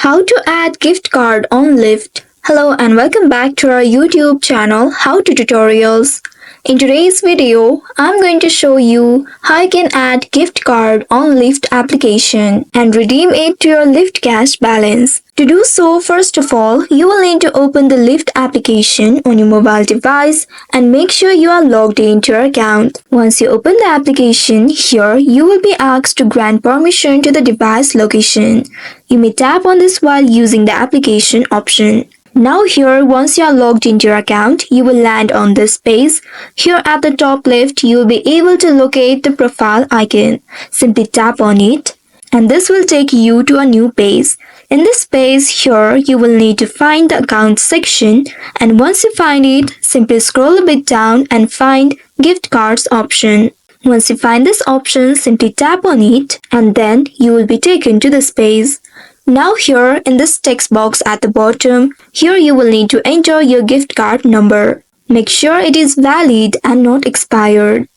How to add gift card on Lyft. Hello and welcome back to our YouTube channel How to Tutorials. In today's video, I'm going to show you how you can add gift card on Lyft application and redeem it to your Lyft Cash balance. To do so, first of all, you will need to open the Lyft application on your mobile device and make sure you are logged into your account. Once you open the application, here you will be asked to grant permission to the device location. You may tap on this while using the application option. Now here, once you are logged into your account, you will land on this page. Here at the top left, you will be able to locate the profile icon. Simply tap on it and this will take you to a new page. In this page here, you will need to find the account section, and once you find it, simply scroll a bit down and find gift cards option. Once you find this option, simply tap on it and then you will be taken to this page. Now here in this text box at the bottom, here you will need to enter your gift card number. Make sure it is valid and not expired.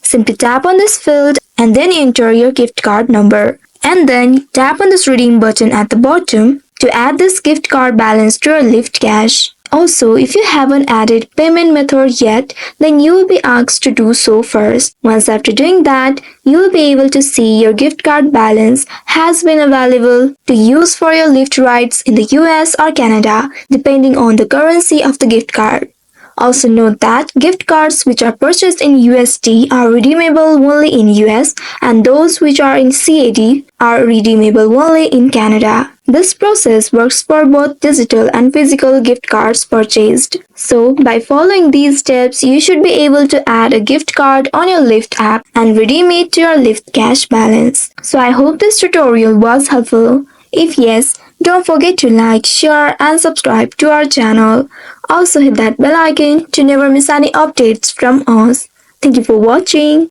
Simply tap on this field and then enter your gift card number. And then tap on this redeem button at the bottom to add this gift card balance to your Lyft Cash. Also, if you haven't added payment method yet, then you will be asked to do so first. Once after doing that, you will be able to see your gift card balance has been available to use for your Lyft rides in the US or Canada, depending on the currency of the gift card. Also note that gift cards which are purchased in USD are redeemable only in US and those which are in CAD are redeemable only in Canada. This process works for both digital and physical gift cards purchased. So, by following these steps, you should be able to add a gift card on your Lyft app and redeem it to your Lyft Cash balance. So, I hope this tutorial was helpful. If yes, don't forget to like, share and subscribe to our channel. Also hit that bell icon to never miss any updates from us. Thank you for watching.